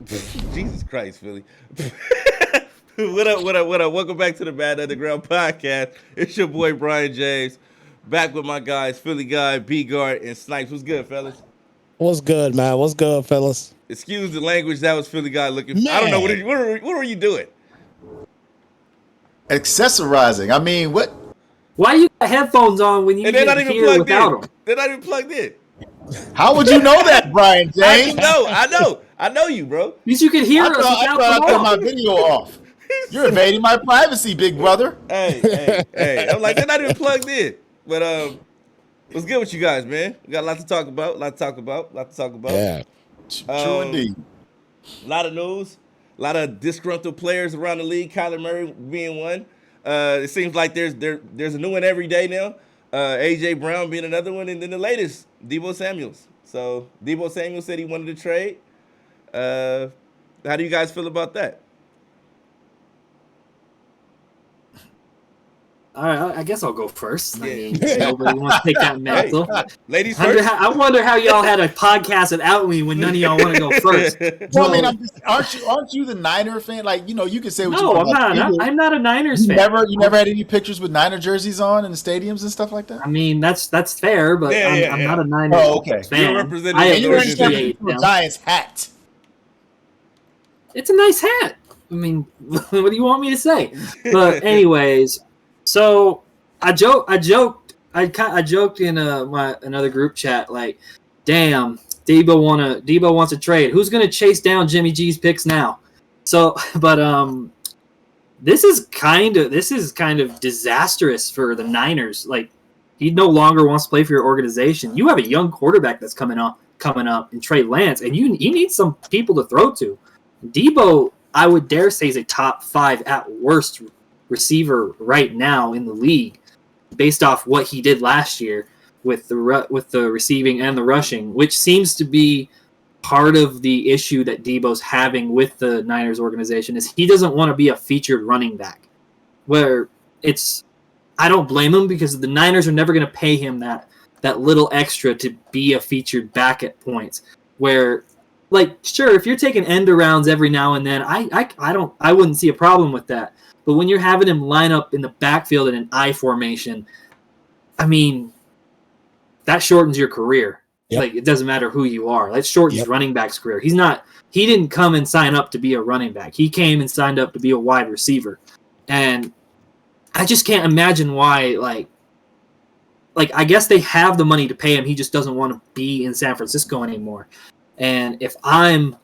Jesus Christ, Philly. What up, what up, what up? Welcome back to the Bad Underground Podcast. It's your boy Brian James. Back with my guys, Philly Guy, B Guard, and Snipes. What's good, fellas? What's good, man? What's good, fellas? Excuse the language, that was Philly Guy looking. I don't know, Man, what were you doing? Accessorizing. I mean, what? Why you got headphones on when you And they're not can even hear plugged without in. them? They're not even plugged in. How would you know that, Brian I just James? know. I know you, bro. At least you can hear I us thought without I them turned my on. video off. You're invading my privacy, big brother. Hey. I'm like, they're not even plugged in. But what's good with you guys, man? We got a lot to talk about. yeah. True indeed. A lot of news, a lot of disgruntled players around the league. Kyler Murray being one. It seems like there's a new one every day now. AJ Brown being another one, and then the latest, Deebo Samuels. So Deebo Samuels said he wanted to trade. How do you guys feel about that? All right, I guess I'll go first. I Yeah. mean, nobody wants to take that mantle. Ladies first. I wonder how y'all had a podcast without me when none of y'all want to go first. Well, I mean, aren't you the Niner fan? Like, you can say what you No, want. I'm not. I'm not a Niners fan. You never had any pictures with Niner jerseys on in the stadiums and stuff like that? I mean, that's fair, but I'm not a Niners okay. fan. You're representing I the And you were appreciate in a them. Giants hat. It's a nice hat. I mean, what do you want me to say? But anyways, so I joked in another group chat like, "Damn, Debo wants a trade. Who's gonna chase down Jimmy G's picks now?" So, but this is kind of disastrous for the Niners. Like, he no longer wants to play for your organization. You have a young quarterback that's coming up in Trey Lance, and you need some people to throw to. Debo, I would dare say, is a top 5 at worst receiver right now in the league, based off what he did last year with the receiving and the rushing, which seems to be part of the issue that Debo's having with the Niners organization. Is he doesn't want to be a featured running back. Where I don't blame him, because the Niners are never going to pay him that little extra to be a featured back at points. Where, like, sure, if you're taking end arounds every now and then, I wouldn't see a problem with that. But when you're having him line up in the backfield in an I formation, I mean, that shortens your career. Yep. Like, it doesn't matter who you are. That shortens running back's career. He didn't come and sign up to be a running back. He came and signed up to be a wide receiver. And I just can't imagine why, like I guess they have the money to pay him. He just doesn't want to be in San Francisco anymore. And if I'm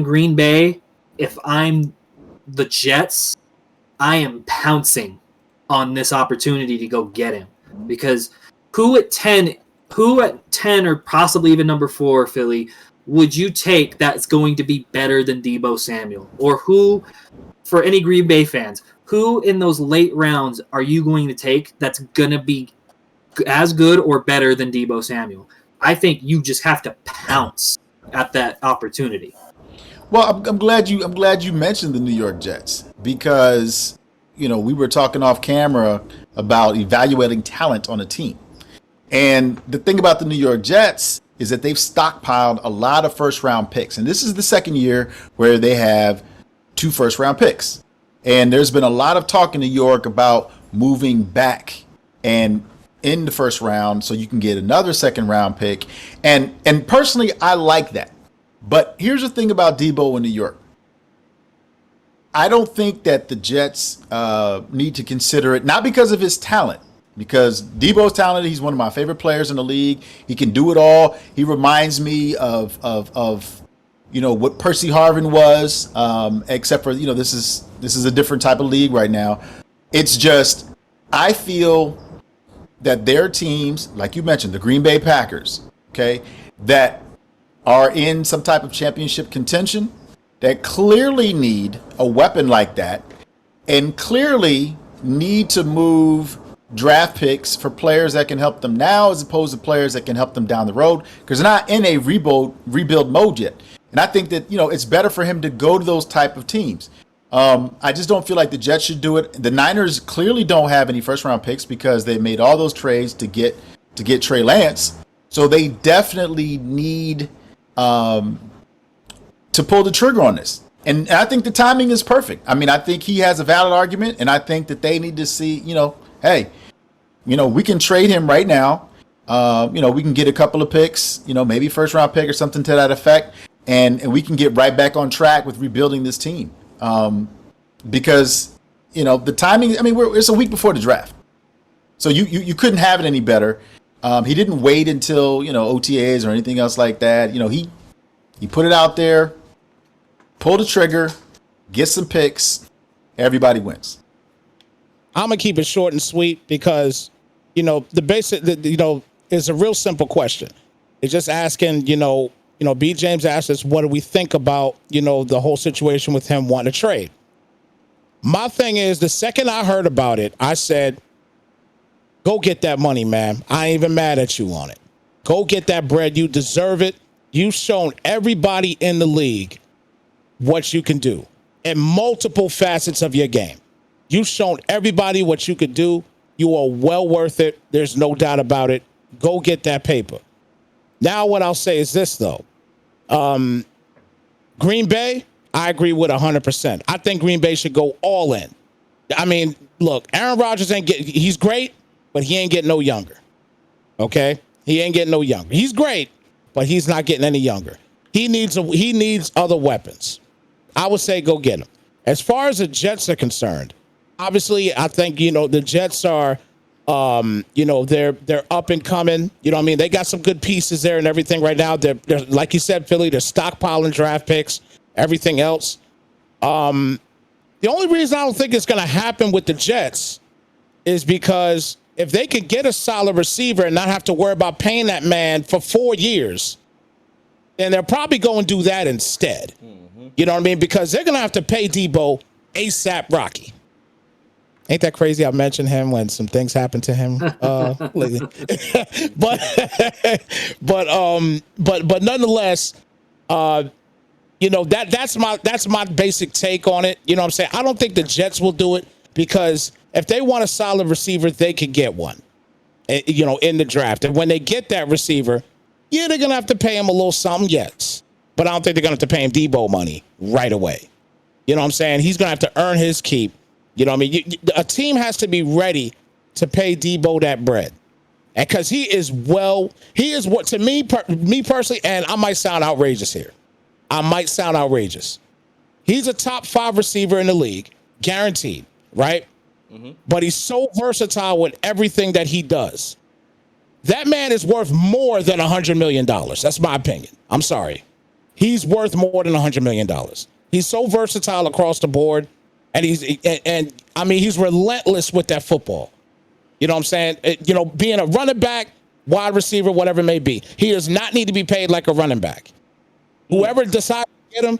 Green Bay, if I'm the Jets, I am pouncing on this opportunity to go get him, because who at 10 or possibly even number 4, Philly, would you take that's going to be better than Deebo Samuel? Or who, for any Green Bay fans, who in those late rounds are you going to take that's going to be as good or better than Deebo Samuel? I think you just have to pounce at that opportunity. Well, I'm glad you mentioned the New York Jets, because we were talking off camera about evaluating talent on a team. And the thing about the New York Jets is that they've stockpiled a lot of first-round picks. And this is the second year where they have 2 first-round picks. And there's been a lot of talk in New York about moving back and in the first round so you can get another second-round pick. And personally, I like that. But here's the thing about Deebo in New York. I don't think that the Jets need to consider it, not because of his talent, because Deebo's talented. He's one of my favorite players in the league. He can do it all. He reminds me of what Percy Harvin was, except for this is a different type of league right now. It's just, I feel that their teams, like you mentioned, the Green Bay Packers, okay, that are in some type of championship contention, that clearly need a weapon like that, and clearly need to move draft picks for players that can help them now as opposed to players that can help them down the road, because they're not in a rebuild mode yet. And I think that, it's better for him to go to those type of teams. I just don't feel like the Jets should do it. The Niners clearly don't have any first round picks because they made all those trades to get Trey Lance. So they definitely need to to pull the trigger on this. And I think the timing is perfect. I mean, I think he has a valid argument, and I think that they need to see, hey, we can trade him right now. We can get a couple of picks, maybe first round pick or something to that effect, and we can get right back on track with rebuilding this team. Because the timing. I mean, it's a week before the draft, so you couldn't have it any better. He didn't wait until OTAs or anything else like that. He put it out there, pull the trigger, get some picks, everybody wins. I'm gonna keep it short and sweet because the basic is a real simple question. It's just asking B. James asked us, what do we think about the whole situation with him wanting to trade? My thing is, the second I heard about it, I said, go get that money, man. I ain't even mad at you on it. Go get that bread. You deserve it. You've shown everybody in the league what you can do in multiple facets of your game. You've shown everybody what you could do. You are well worth it. There's no doubt about it. Go get that paper. Now, what I'll say is this, though. Green Bay, I agree with 100%. I think Green Bay should go all in. I mean, look, Aaron Rodgers he's great, but he ain't getting no younger. Okay? He ain't getting no younger. He's great, but he's not getting any younger. He needs other weapons. I would say go get him. As far as the Jets are concerned, obviously, I think, the Jets are, they're up and coming. You know what I mean? They got some good pieces there and everything right now. They're like you said, Philly, they're stockpiling draft picks, everything else. The only reason I don't think it's going to happen with the Jets is because if they could get a solid receiver and not have to worry about paying that man for 4 years, then they're probably going to do that instead. Mm-hmm. You know what I mean? Because they're going to have to pay Debo ASAP Rocky. Ain't that crazy? I mentioned him when some things happened to him. But nonetheless, that's my basic take on it. You know what I'm saying? I don't think the Jets will do it because if they want a solid receiver, they could get one, in the draft. And when they get that receiver, they're going to have to pay him a little something, yes. But I don't think they're going to have to pay him Debo money right away. You know what I'm saying? He's going to have to earn his keep. You know what I mean? A team has to be ready to pay Debo that bread. And because he is what, to me personally, and I might sound outrageous here. He's a top 5 receiver in the league, guaranteed, right? Mm-hmm. But he's so versatile with everything that he does. That man is worth more than $100 million. That's my opinion. I'm sorry. He's worth more than $100 million. He's so versatile across the board. And he's relentless with that football. You know what I'm saying? Being a running back, wide receiver, whatever it may be, he does not need to be paid like a running back. Whoever decides to get him,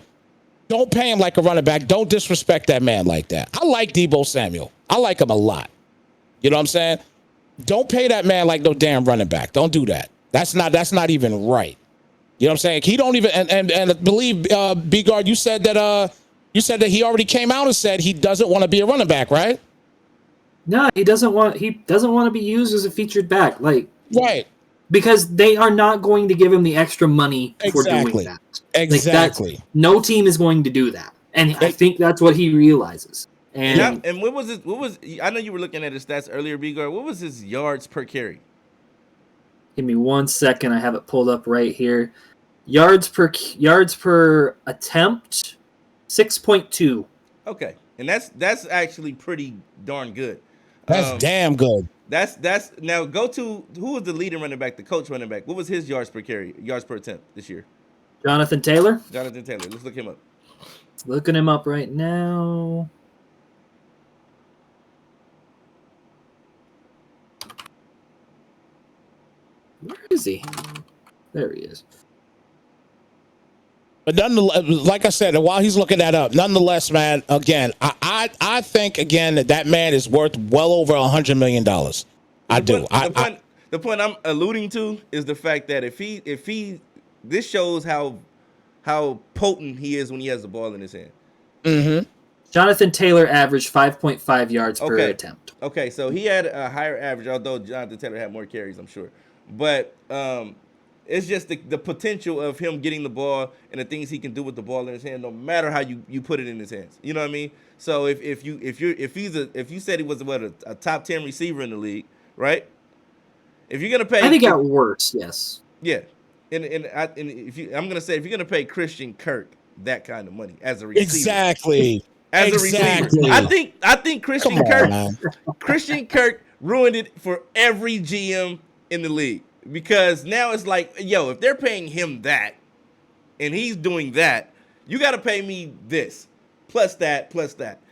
don't pay him like a running back. Don't disrespect that man like that. I like Debo Samuel. I like him a lot. You know what I'm saying? Don't pay that man like no damn running back. Don't do that. That's not even right. You know what I'm saying? He don't even and I believe B-Guard, you said that he already came out and said he doesn't want to be a running back, right? No, he doesn't want to be used as a featured back, right. Because they are not going to give him the extra money for doing that. Exactly. No team is going to do that, and I think that's what he realizes. And what was it? I know you were looking at his stats earlier, B-Guard. What was his yards per carry? Give me 1 second. I have it pulled up right here. Yards per attempt. 6.2. Okay, and that's actually pretty darn good. That's damn good. That's now go to who was the leading running back, the coach running back. What was his yards per attempt this year? Jonathan Taylor. Let's look him up. Looking him up right now. Where is he? There he is. But nonetheless, like I said, while he's looking that up, nonetheless, man, again, I think, again, that man is worth well over $100 million. I do. The point I'm alluding to is the fact that if he this shows how potent he is when he has the ball in his hand. Mm-hmm. Jonathan Taylor averaged 5.5 yards per attempt. Okay, so he had a higher average, although Jonathan Taylor had more carries, I'm sure. But It's just the potential of him getting the ball and the things he can do with the ball in his hand, no matter how you put it in his hands. You know what I mean? So if you said he was a top 10 receiver in the league, right? If you're gonna pay, I think at worst, yes. yeah. And I'm gonna say if you're gonna pay Christian Kirk that kind of money as a receiver, Exactly. as a receiver, I think Christian Kirk ruined it for every GM in the league, because now it's like, yo, if they're paying him that and he's doing that, you got to pay me this plus that.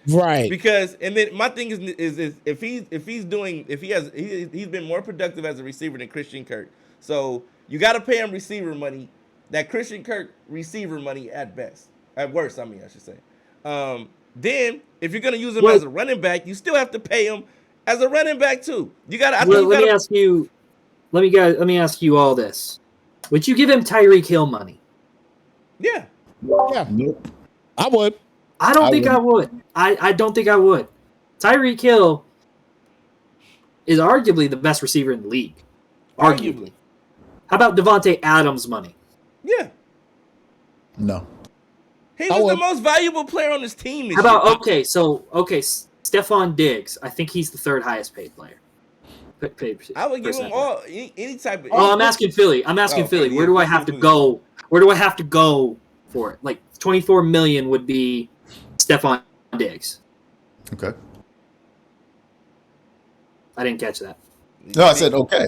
Right. Because, and then my thing is if he's been more productive as a receiver than Christian Kirk. So you got to pay him receiver money, that Christian Kirk receiver money at worst, I should say. Then if you're gonna use him as a running back, you still have to pay him as a running back too. You got to. Let me ask you all this: would you give him Tyreek Hill money? Yeah. Nope. I would. I don't think I would. I don't think I would. Tyreek Hill is arguably the best receiver in the league. Arguably. How about Devontae Adams money? Yeah. No. He was the most valuable player on his team. How about Stephon Diggs? I think he's the third highest paid player. I would give him all any type of. Oh, I'm asking Philly. Philly. Where do I have to go? Where do I have to go for it? Like $24 million would be Stephon Diggs. Okay. I didn't catch that. No, I said okay.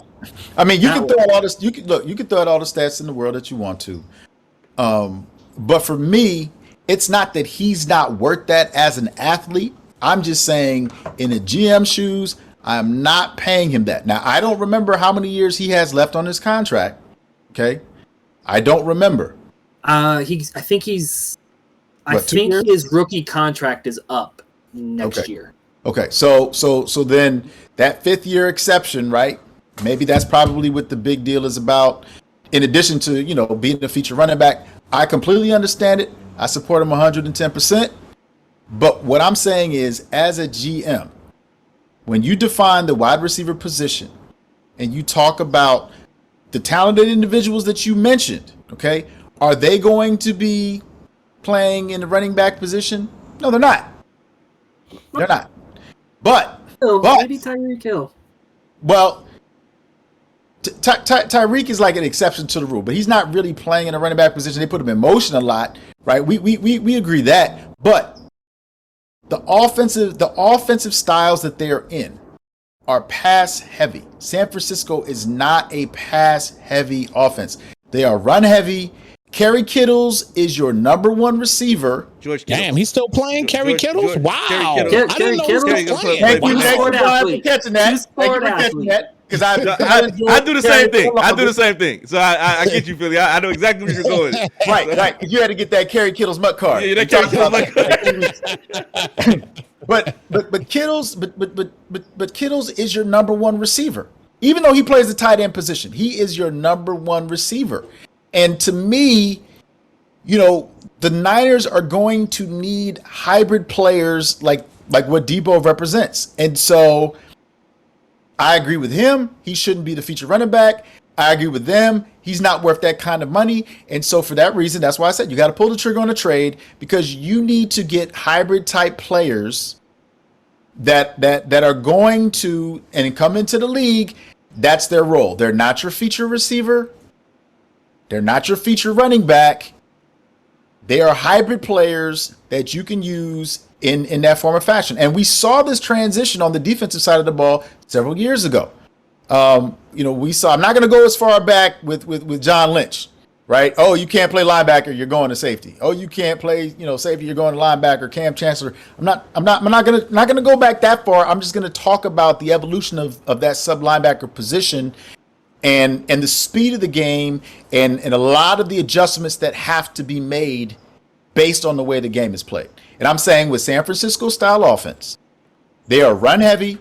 I mean, you can throw out all this. You can throw out all the stats in the world that you want to. But for me, it's not that he's not worth that as an athlete. I'm just saying, in the GM shoes, I'm not paying him that. Now, I don't remember how many years he has left on his contract. Okay, I don't remember. I think his rookie contract is up next year. Okay, so then that 5th year exception, right? Maybe that's probably what the big deal is about. In addition to being a feature running back, I completely understand it. I support him 110%. But what I'm saying is, as a GM, when you define the wide receiver position and you talk about the talented individuals that you mentioned, okay, are they going to be playing in the running back position? No, they're not. They're not. But maybe Tyreek Hill. Well, Tyreek is like an exception to the rule, but he's not really playing in a running back position. They put him in motion a lot, right? We agree that, but the offensive styles that they are in are pass heavy. San Francisco is not a pass heavy offense. They are run heavy. Kerry Kittles is your number one receiver. George Kittle. Damn, he's still playing Kerry Kittles? Wow. I didn't know he was playing. Thank you for catching that. Thank you for catching that. Because I do the same thing. I do the same thing. So I get you, Philly. I know exactly where you're going. Right. Because you had to get that Kerry Kittles Mutt card. Yeah, that Kerry Kittles Mutt card. But Kittles is your number one receiver. Even though he plays the tight end position, he is your number one receiver. And to me, the Niners are going to need hybrid players like what Debo represents. And so I agree with him. He shouldn't be the feature running back. I agree with them. He's not worth that kind of money. And so for that reason, that's why I said you got to pull the trigger on a trade, because you need to get hybrid type players that are going to and come into the league. That's their role. They're not your feature receiver. They're not your feature running back. They are hybrid players that you can use in that form of fashion. And we saw this transition on the defensive side of the ball several years ago. We saw, I'm not going to go as far back with John Lynch, right? Oh, you can't play linebacker, you're going to safety. Oh, you can't play, safety, you're going to linebacker. Cam Chancellor. I'm not going to go back that far. I'm just going to talk about the evolution of that sub linebacker position and the speed of the game and a lot of the adjustments that have to be made based on the way the game is played. And I'm saying with San Francisco style offense, they are run heavy.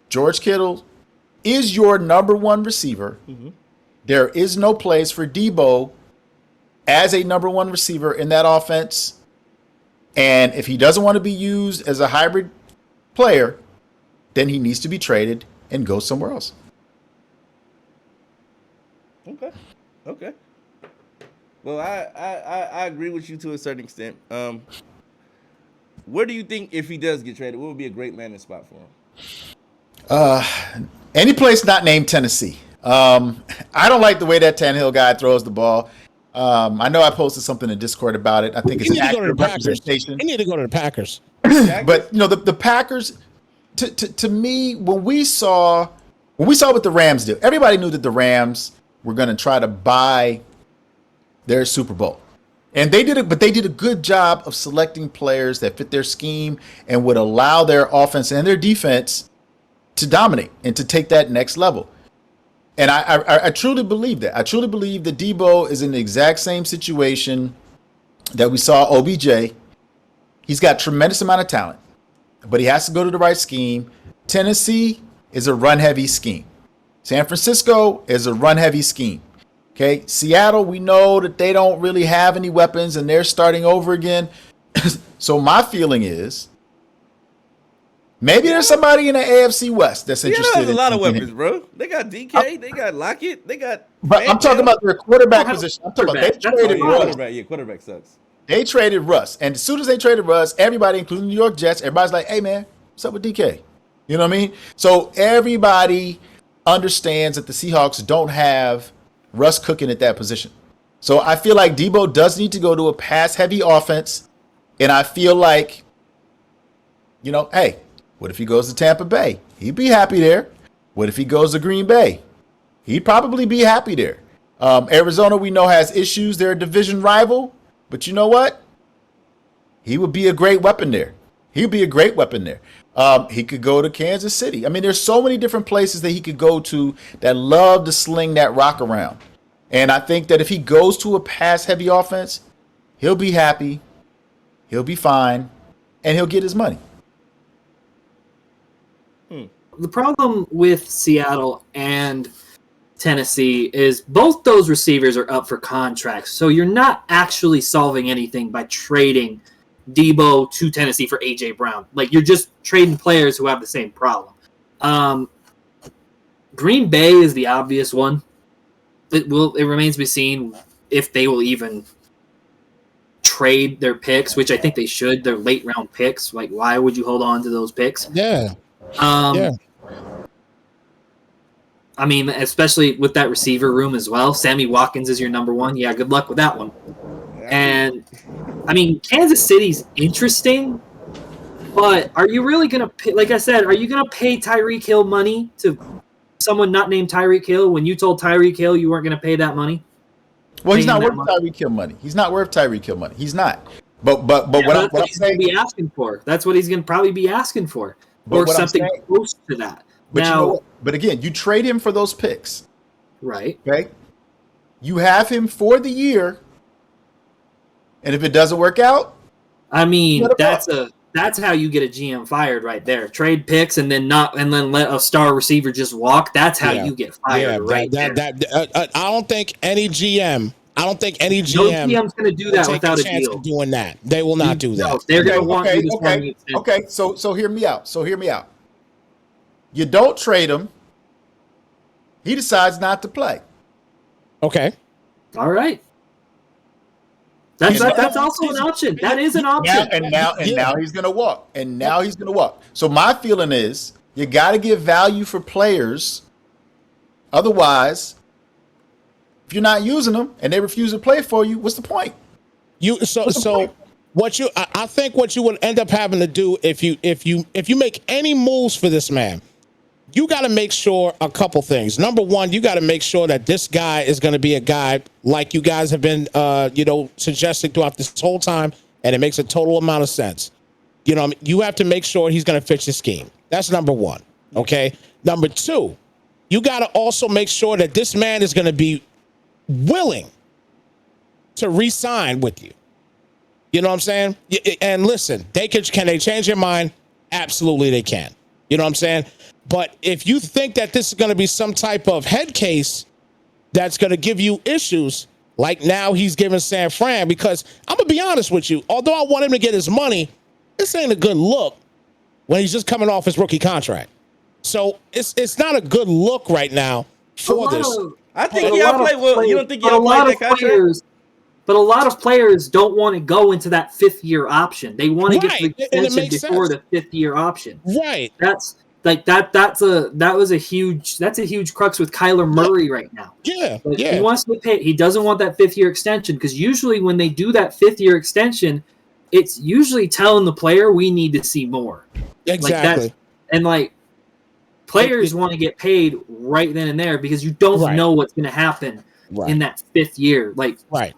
George Kittle is your number one receiver. Mm-hmm. There is no place for Debo as a number one receiver in that offense. And if he doesn't want to be used as a hybrid player, then he needs to be traded and go somewhere else. Okay. Okay. Well, I agree with you to a certain extent. Where do you think if he does get traded, what would be a great landing spot for him? Any place not named Tennessee. I don't like the way that Tannehill guy throws the ball. I know I posted something in Discord about it. I think He it's need to go to the accurate Packers. representation. He need to go to the Packers. But the Packers, to me, when we saw what the Rams did, everybody knew that the Rams were going to try to buy their Super Bowl, and they did it. But they did a good job of selecting players that fit their scheme and would allow their offense and their defense to dominate and to take that next level. And I truly believe that. I truly believe that Debo is in the exact same situation that we saw OBJ. He's got tremendous amount of talent, but he has to go to the right scheme. Tennessee is a run-heavy scheme. San Francisco is a run-heavy scheme. Okay, Seattle, we know that they don't really have any weapons and they're starting over again. So my feeling is maybe there's somebody in the AFC West that's interested. Seattle has a lot of in weapons, him. bro. They got DK, they got Lockett, they got. But I'm talking about their quarterback position. I'm talking about they traded Russ. Quarterback. Yeah, quarterback sucks. They traded Russ. And as soon as they traded Russ, everybody, including the New York Jets, everybody's like, hey, man, what's up with DK? You know what I mean? So everybody understands that the Seahawks don't have Russ cooking at that position. So I feel like Debo does need to go to a pass-heavy offense. And I feel like, hey, what if he goes to Tampa Bay? He'd be happy there. What if he goes to Green Bay? He'd probably be happy there. Arizona, we know, has issues. They're a division rival. But you know what? He would be a great weapon there. He'd be a great weapon there. He could go to Kansas City. I mean, there's so many different places that he could go to that love to sling that rock around. And I think that if he goes to a pass-heavy offense, he'll be happy, he'll be fine, and he'll get his money. The problem with Seattle and Tennessee is both those receivers are up for contracts. So you're not actually solving anything by trading Debo to Tennessee for A.J. Brown. Like, you're just trading players who have the same problem. Green Bay is the obvious one. It remains to be seen if they will even trade their picks, which I think they should. Their late round picks. Like, why would you hold on to those picks? Yeah. I mean, especially with that receiver room as well. Sammy Watkins is your number one. Yeah, good luck with that one. And, I mean, Kansas City's interesting, but are you really going to pay, like I said, are you going to pay Tyreek Hill money to someone not named Tyreek Hill when you told Tyreek Hill you weren't going to pay that money? Well, he's not worth Tyreek Hill money. He's not worth Tyreek Hill money. He's not. But what he's going to be asking for. That's what he's going to probably be asking for. Or something close to that. But but again, you trade him for those picks. Right. Okay. You have him for the year. And if it doesn't work out, I mean, that's how you get a GM fired right there. Trade picks and then let a star receiver just walk. That's how you get fired right there. I don't think any GM. No GM's going to do that without a deal. Doing that, they will not do that. No, they're going to want you to sign the extension. Okay. So hear me out. You don't trade him. He decides not to play. Okay. All right. That's also an option. That is an option. Now he's going to walk. So my feeling is you got to give value for players. Otherwise, if you're not using them and they refuse to play for you, what's the point? I think what you would end up having to do if you make any moves for this man, you got to make sure a couple things. Number one, you got to make sure that this guy is going to be a guy like you guys have been, suggesting throughout this whole time, and it makes a total amount of sense. You have to make sure he's going to fit your scheme. That's number one. Okay. Number two, you got to also make sure that this man is going to be willing to re-sign with you. You know what I'm saying? And listen, can they change their mind? Absolutely, they can. You know what I'm saying? But if you think that this is going to be some type of head case that's going to give you issues, like now he's giving San Fran, because I'm going to be honest with you, although I want him to get his money, this ain't a good look when he's just coming off his rookie contract. So it's not a good look right now for this. I think but a y'all lot of play well. You players- don't think but y'all a lot played of that contract? players, but a lot of players don't want to go into that 5th-year option. They want to get the Right, and it extension makes before sense. the 5th-year option. Right. That's like that's a huge crux with Kyler Murray right now. Yeah. Like, Yeah. he wants to pay. He doesn't want that 5th-year extension because usually when they do that 5th-year extension, it's usually telling the player we need to see more. Exactly. And players want to get paid right then and there because you don't Right. know what's going to happen Right. in that 5th year, like Right.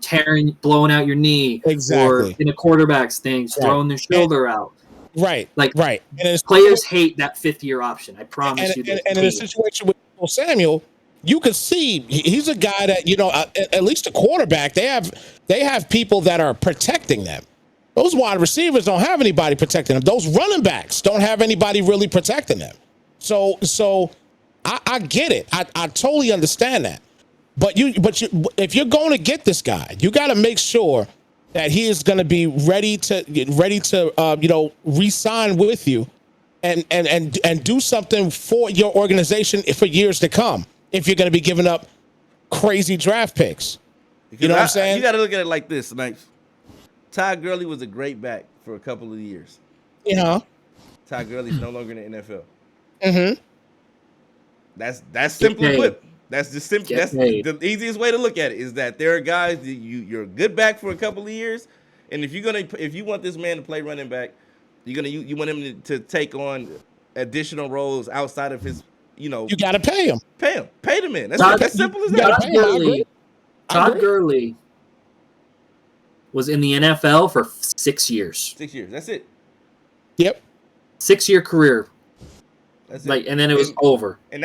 blowing out your knee, Exactly. or in a quarterback's things, Right. throwing their shoulder out. Right. Like, right. And it's players hate that 5th-year option. I promise you. And in a situation with Samuel, you could see he's a guy that, you know, at least a quarterback, they have people that are protecting them. Those wide receivers don't have anybody protecting them. Those running backs don't have anybody really protecting them. So I get it. I totally understand that. But if you're going to get this guy, you got to make sure that he is going to be ready to re-sign with you and do something for your organization for years to come. If you're going to be giving up crazy draft picks, you know what I'm saying? You got to look at it like this, Snipes. Todd Gurley was a great back for a couple of years. Yeah. Todd Gurley's no longer in the NFL. Mm-hmm. That's simply put. That's the simple. That's paid. the easiest way to look at it. Is that there are guys that you're a good back for a couple of years, and if you want this man to play running back, you want him to take on additional roles outside of his. You got to pay him. Pay the man. That's simple as that. Todd Gurley was in the NFL for 6 years. 6 years. That's it. Yep. 6-year career. That's it. And then it was over. And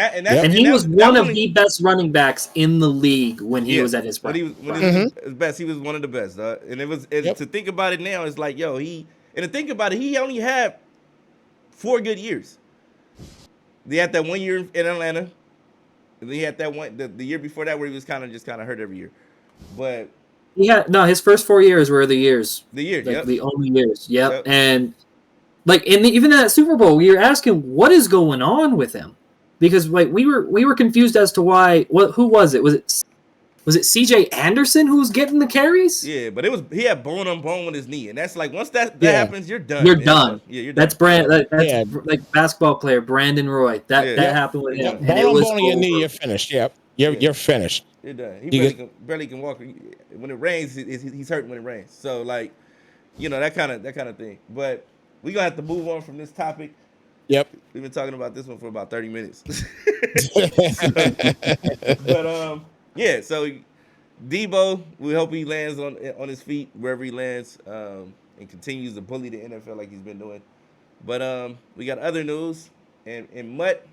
he was one of the best running backs in the league when he was at his prime. When he was his best, he was one of the best. And it was to think about it now, it's like, to think about it, he only had 4 good years. He had that 1 year in Atlanta. And he had that one the year before that where he was kind of hurt every year. But his first 4 years were the years. The only years. Yep. And even at Super Bowl, we were asking what is going on with him, because we were confused as to who was it? Was it CJ Anderson who was getting the carries? Yeah, but he had bone on bone with his knee, and that's like once that happens, you're done. You're done. Yeah, you're done. That's like basketball player Brandon Roy. That happened with him. Bone on bone on your knee, you're finished. Yep. You're finished. You're done. He barely can walk. When it rains, he's hurting when it rains. So that kind of thing. But we're gonna have to move on from this topic. Yep. We've been talking about this one for about 30 minutes. So Debo, we hope he lands on his feet wherever he lands, and continues to bully the NFL like he's been doing. But we got other news, and in Mutt,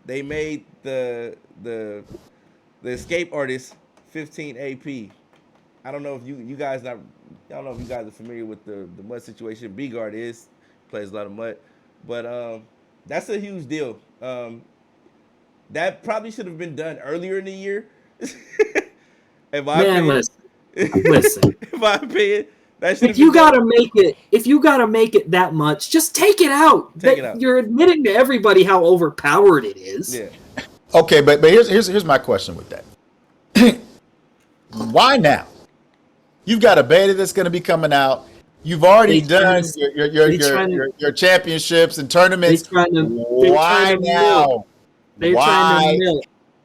they made the escape artist 15 AP. I don't know if you guys I don't know if you guys are familiar with the Mutt situation. B-Guard plays a lot of Mutt, but that's a huge deal. That probably should have been done earlier in the year. In my opinion, listen. In my opinion, if you gotta make it that much, just take it out. Take it out. You're admitting to everybody how overpowered it is. Yeah. Okay, but here's my question with that. Why now? You've got a beta that's going to be coming out. You've already done your championships and tournaments. Why now? They're trying to milk.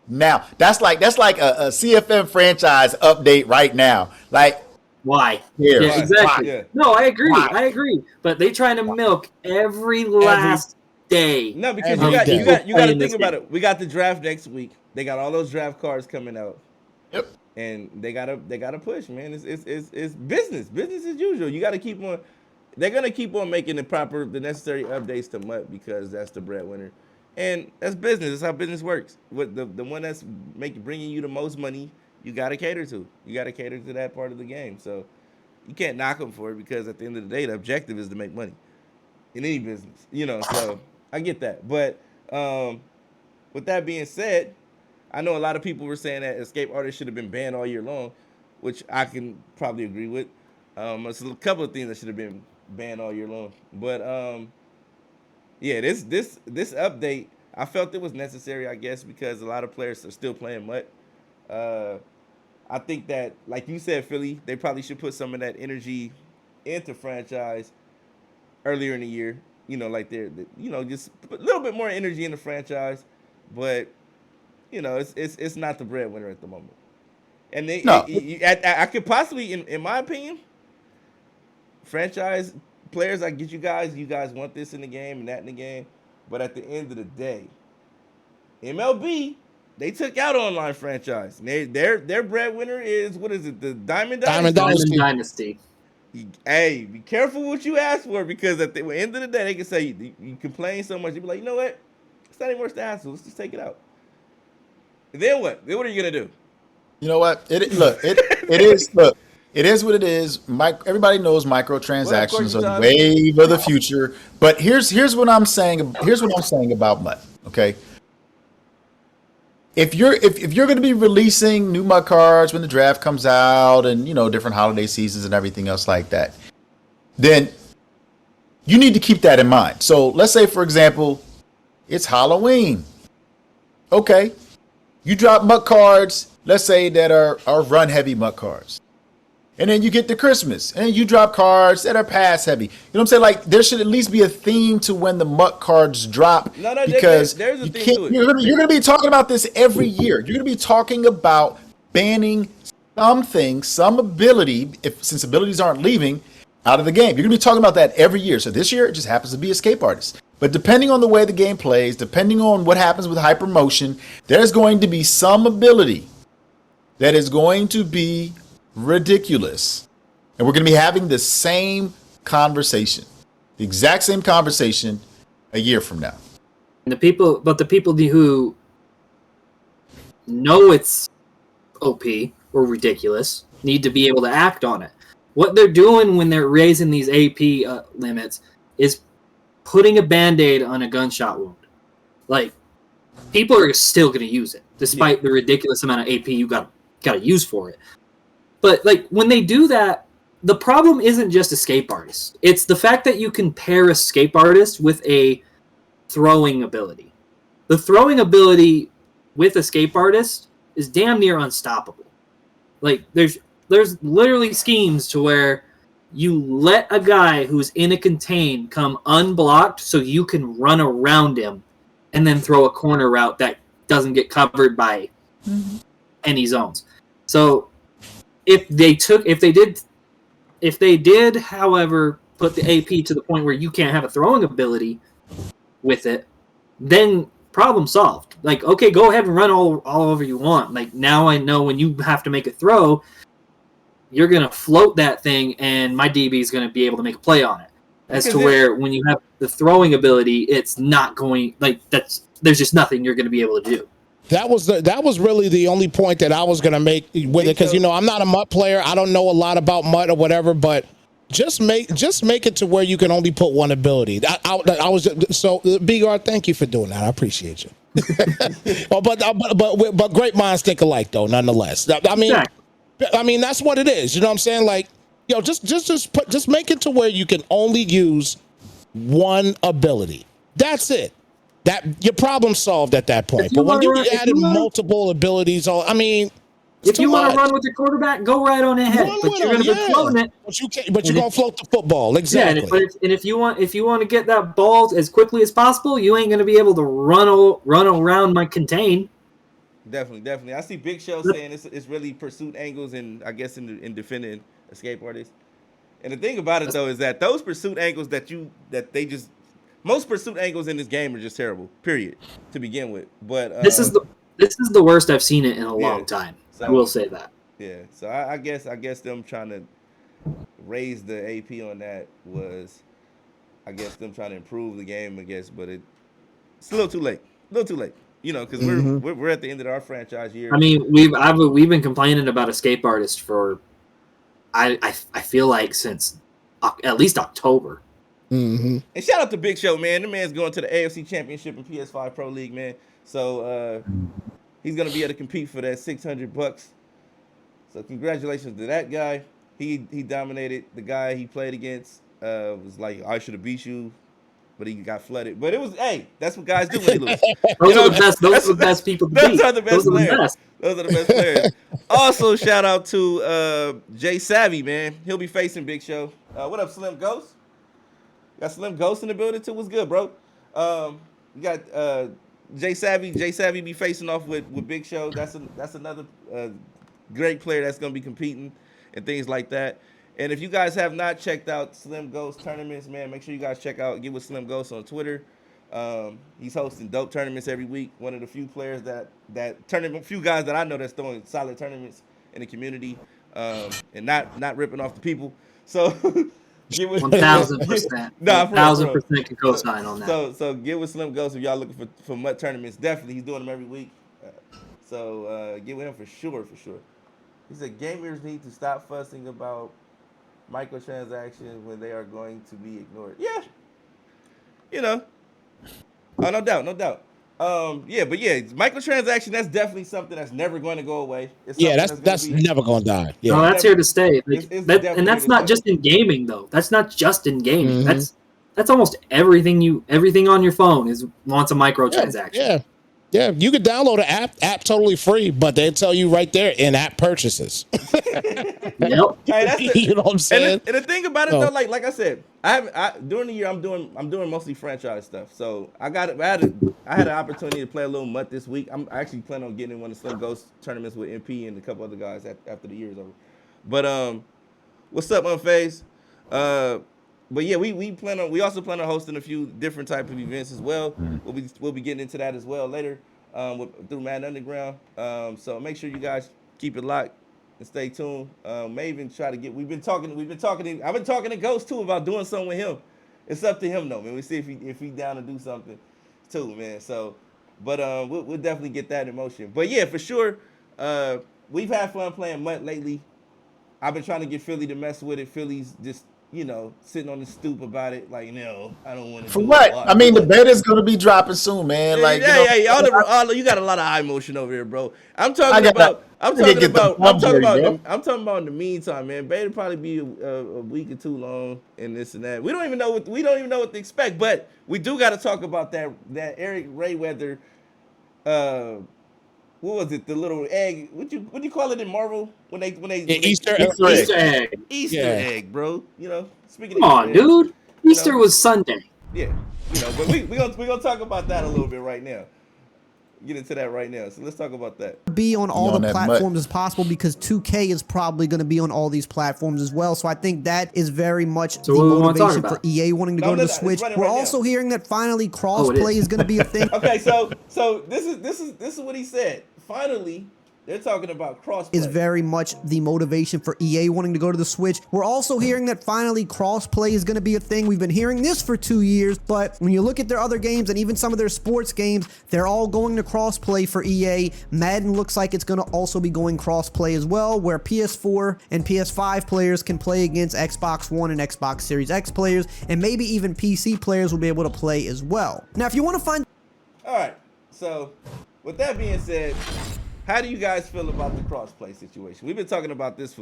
Now that's like a CFM franchise update right now. Like why? Here, yeah, exactly. Yeah. No, I agree. Why? I agree. But they trying to milk every last day. No, because Every you got to think about game. it. We got the draft next week. They got all those draft cards coming out. Yep. And they gotta push, man. It's business as usual. You gotta keep on. They're gonna keep on making the necessary updates to Mutt because that's the breadwinner, and that's business. That's how business works. What the one that's bringing you the most money, you gotta cater to. You gotta cater to that part of the game. So you can't knock them for it because at the end of the day, the objective is to make money in any business. So I get that. But with that being said, I know a lot of people were saying that escape artists should have been banned all year long, which I can probably agree with. There's a couple of things that should have been banned all year long. But this update, I felt it was necessary, I guess, because a lot of players are still playing Mutt. I think that, like you said, Philly, they probably should put some of that energy into franchise earlier in the year. Like just a little bit more energy in the franchise. But it's not the breadwinner at the moment. And No, I could possibly, in my opinion, franchise players. I get you guys. You guys want this in the game and that in the game. But at the end of the day, MLB, they took out online franchise. Their breadwinner is, what is it? The Diamond Diamond Dynasty. Diamond Dynasty. Dynasty. Hey, be careful what you ask for, because at the end of the day, they can say you complain so much. You be like, you know what? It's not even worth the hassle. Let's just take it out. And then what? Then what are you gonna do? you know what? It is. Look, it is what it is. Everybody knows microtransactions are the wave of the future. But here's what I'm saying. Here's what I'm saying about MUT. Okay. If you're going to be releasing new MUT cards when the draft comes out, and different holiday seasons and everything else like that, then you need to keep that in mind. So let's say, for example, it's Halloween. Okay, you drop MUT cards, let's say, that are run heavy MUT cards. And then you get to Christmas, and you drop cards that are pass heavy. You know what I'm saying? Like, there should at least be a theme to when the MUT cards drop. No, because there's a theme to it. You're going to be talking about this every year. You're going to be talking about banning something, some ability, since abilities aren't leaving, out of the game. You're going to be talking about that every year. So this year, it just happens to be Escape Artist. But depending on the way the game plays, depending on what happens with hypermotion, there's going to be some ability that is going to be ridiculous, and we're going to be having the same conversation, the exact same conversation, a year from now. And the people who know it's OP or ridiculous need to be able to act on it. What they're doing when they're raising these AP limits is putting a Band-Aid on a gunshot wound. Like, people are still going to use it, despite the ridiculous amount of AP you got to use for it. But, like, when they do that, the problem isn't just Escape Artist. It's the fact that you can pair Escape Artist with a throwing ability. The throwing ability with Escape Artist is damn near unstoppable. Like, there's literally schemes to where you let a guy who's in a contain come unblocked so you can run around him and then throw a corner route that doesn't get covered by any zones. So if they did, however, put the AP to the point where you can't have a throwing ability with it, then problem solved. Like, okay, go ahead and run all over you want. Like, now I know when you have to make a throw, you're going to float that thing, and my DB is going to be able to make a play on it. Where when you have the throwing ability, it's not going, like, there's just nothing you're going to be able to do. That was really the only point that I was going to make with it, because I'm not a MUT player. I don't know a lot about MUT or whatever, but just make it to where you can only put one ability. I was so BR. Thank you for doing that. I appreciate you. but great minds think alike, though. Nonetheless, I mean that's what it is. You know what I'm saying? Like, just make it to where you can only use one ability. That's it. That your problem solved at that point. But when you added multiple abilities, if you want to run with your quarterback, go right on ahead. But you're going to be floating it. But you're going to float the football. Exactly. Yeah, if you want to get that ball as quickly as possible, you ain't going to be able to run around my contain. Definitely. I see Big Show saying it's really pursuit angles, and I guess in defending Escape Artists. And the thing about it though is that those pursuit angles most pursuit angles in this game are just terrible. Period. To begin with, but this is the worst I've seen it in a long time. So, I will say that. Yeah. So I guess them trying to raise the AP on that was, I guess, them trying to improve the game. I guess, but it's a little too late. Because we're at the end of our franchise year. I mean, we've been complaining about Escape Artist for I feel like since at least October. Mm-hmm. And shout out to Big Show, man. The man's going to the AFC Championship and PS5 Pro League, man. So he's gonna be able to compete for that $600. So congratulations to that guy. He dominated. The guy he played against was like, I should have beat you but he got flooded. But it was, hey, that's what guys do when they lose. Those are the best. Those are the best people to beat. Those are the best Those are the players. best. Those are the best players. Also, shout out to Jay Savvy, man. He'll be facing Big Show. What up, Slim Ghost? Got Slim Ghost in the building too. What's good, bro? You got Jay Savvy. Jay Savvy be facing off with Big Show. That's another great player that's gonna be competing and things like that. And if you guys have not checked out Slim Ghost tournaments, man, make sure you guys get with Slim Ghost on Twitter. He's hosting dope tournaments every week. One of the few players few guys that I know that's throwing solid tournaments in the community, and not ripping off the people. So 1,000%. Nah, 1,000% can co-sign on that. So get with Slim Ghost if y'all looking for MUT tournaments. Definitely, he's doing them every week. So get with him for sure. He said gamers need to stop fussing about microtransactions when they are going to be ignored. Yeah, oh, no doubt. Microtransaction, that's definitely something that's never going to go away. That's never going to die. Yeah, no, that's here to stay. It's and that's not just in gaming, though. That's not just in gaming. Mm-hmm. That's almost everything on your phone wants a microtransaction. Yeah, you could download an app totally free, but they tell you right there in-app purchases. Yep. Hey, you know what I'm saying? And the thing about it though, like I said, during the year I'm doing mostly franchise stuff. So I had an opportunity to play a little MUT this week. I'm actually planning on getting in one of the Slim Ghost tournaments with MP and a couple other guys after the year is over. But what's up, Unfazed? But yeah, we also plan on hosting a few different type of events as well. We'll be getting into that as well later through Madden Underground. So make sure you guys keep it locked and stay tuned. May even try to get. I've been talking to Ghost too about doing something with him. It's up to him though, man. We see if he down to do something too, man. So, but we'll definitely get that in motion. But yeah, for sure, we've had fun playing MUT lately. I've been trying to get Philly to mess with it. Philly's just, sitting on the stoop about it. Like, no, I don't want to. For what? I mean, the beta's gonna be dropping soon, man. Like, you got a lot of eye motion over here, bro. I'm talking about in the meantime, man. Beta probably be a week or two long and this and that. We don't even know what to expect, but we do got to talk about that Eric Rayweather. What was it? The little egg? What you call it in Marvel when they Easter egg. Easter egg, bro. Speaking. Come on, dude. Easter was Sunday. Yeah, but we gonna talk about that a little bit right now. Get into that right now. So let's talk about that. Be on all the platforms as possible because 2K is probably going to be on all these platforms as well. So I think that is very much the motivation for EA wanting to go to the Switch. We're also hearing that finally crossplay is going to be a thing. Okay, so this is what he said. Finally, they're talking about crossplay. Is very much the motivation for EA wanting to go to the Switch. We're also hearing that finally crossplay is going to be a thing. We've been hearing this for 2 years, but when you look at their other games and even some of their sports games, they're all going to crossplay for EA. Madden looks like it's going to also be going crossplay as well, where PS4 and PS5 players can play against Xbox One and Xbox Series X players, and maybe even PC players will be able to play as well. Now, if you want to find... All right, so with that being said, how do you guys feel about the crossplay situation? We've been talking about this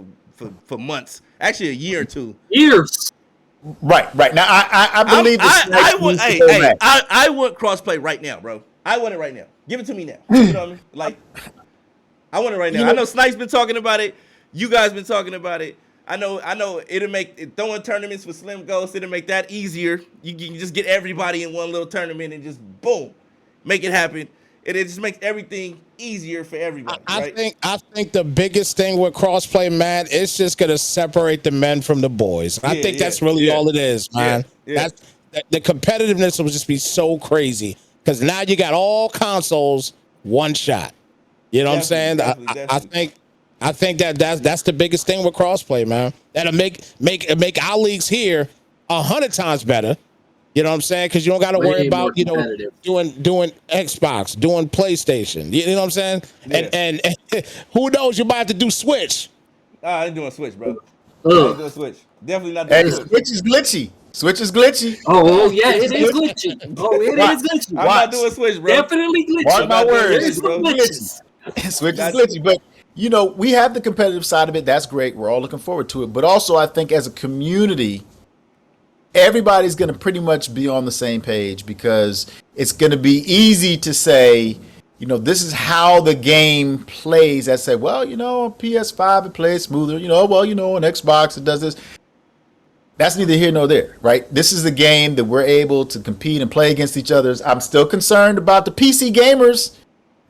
for months, actually a year or two. Years. Right. Now I believe I want crossplay right now, bro. I want it right now. Give it to me now. You know what I mean? Like, I want it right now. I know Snipe's been talking about it. You guys been talking about it. I know it'll make throwing tournaments with Slim Ghost. It'll make that easier. You can just get everybody in one little tournament and just boom, make it happen. It just makes everything easier for everybody. I think the biggest thing with crossplay, man, it's just gonna separate the men from the boys. I think that's really all it is, man. The competitiveness will just be so crazy because now you got all consoles, one shot. You know what I'm saying? I think that's the biggest thing with crossplay, man. That'll make our leagues here 100 times better. You know what I'm saying? Because you don't got to worry about, doing Xbox, doing PlayStation. You know what I'm saying? Yeah. And who knows? You might have to do Switch. I ain't doing Switch, bro. I ain't doing Switch. Definitely not doing Switch. Switch is glitchy. Switch is glitchy. Oh yeah, it is glitchy. Oh, it is glitchy. I'm not doing Switch, bro. Definitely glitchy. Mark my words. Switch is glitchy. But, we have the competitive side of it. That's great. We're all looking forward to it. But also, I think as a community, everybody's going to pretty much be on the same page because it's going to be easy to say, this is how the game plays. I say, well, on PS5 it plays smoother. On Xbox it does this. That's neither here nor there, right? This is the game that we're able to compete and play against each other. I'm still concerned about the PC gamers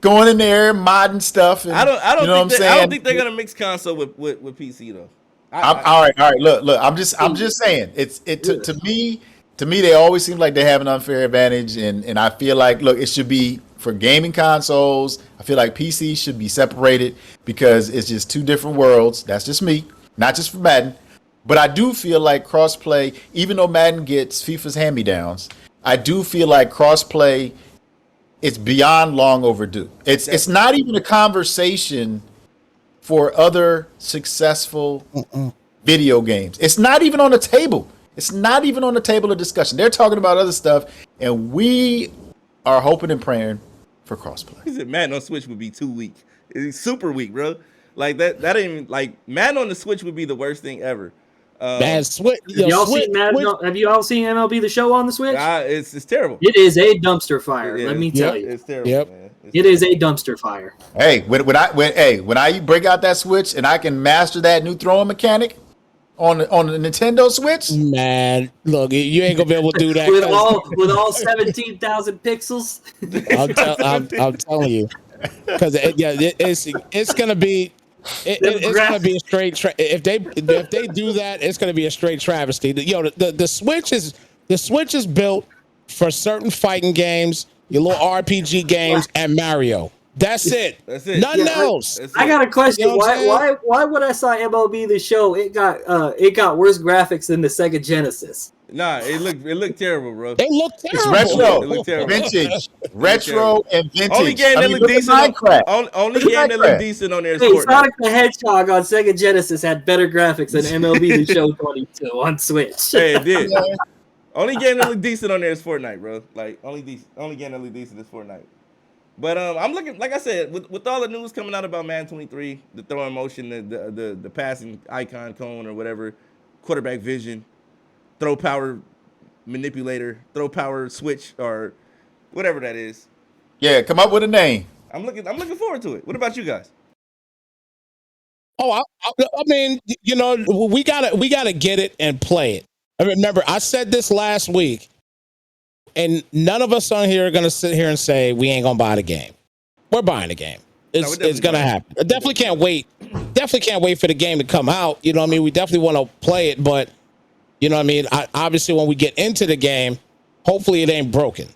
going in there, modding stuff. And, I don't think they're gonna mix console with PC though. All right. Look. I'm just saying. To me, they always seem like they have an unfair advantage, and I feel like, look, it should be for gaming consoles. I feel like PC should be separated because it's just two different worlds. That's just me, not just for Madden. But I do feel like crossplay, even though Madden gets FIFA's hand-me-downs, I do feel like crossplay is beyond long overdue. It's not even a conversation for other successful video games. It's not even on the table. It's not even on the table of discussion. They're talking about other stuff, and we are hoping and praying for crossplay. He said Madden on Switch would be too weak. It's super weak, bro. Like that ain't even like Madden on the Switch would be the worst thing ever. Switch. Have you all seen MLB The Show on the Switch? It's terrible. It is a dumpster fire. Let me tell you, it's terrible. Man. It is a dumpster fire. Hey, when I break out that Switch and I can master that new throwing mechanic on the Nintendo Switch, man, look, you ain't gonna be able to do that with all 17,000 pixels. I'm telling you, because it's gonna be. It's gonna be a straight if they do that, it's gonna be a straight travesty. The Switch is built for certain fighting games, your little RPG games, and Mario. That's it. Nothing else. I got a question. Why when I saw MLB The Show, it got worse graphics than the Sega Genesis? Nah, it looked terrible, bro. They look terrible. It's retro, it looked terrible. vintage, retro and vintage. Only game that looked decent. Only game that looked decent on there is Fortnite. Sonic the Hedgehog on Sega Genesis had better graphics than MLB The Show 22 on Switch. Hey, it did. Only game that looked decent on there is Fortnite, bro. Like only game that looked decent is Fortnite. But I'm looking, like I said, with all the news coming out about Madden 23, the throwing motion, the passing icon cone or whatever, quarterback vision, throw power manipulator, throw power switch, or whatever that is. Yeah, come up with a name. I'm looking forward to it. What about you guys? Oh, I mean, we gotta get it and play it. I remember I said this last week, and none of us on here are gonna sit here and say we ain't gonna buy the game. We're buying the game. It's gonna happen. I definitely can't wait. Definitely can't wait for the game to come out. You know what I mean? We definitely want to play it, but you know what I mean? Obviously, when we get into the game, hopefully it ain't broken.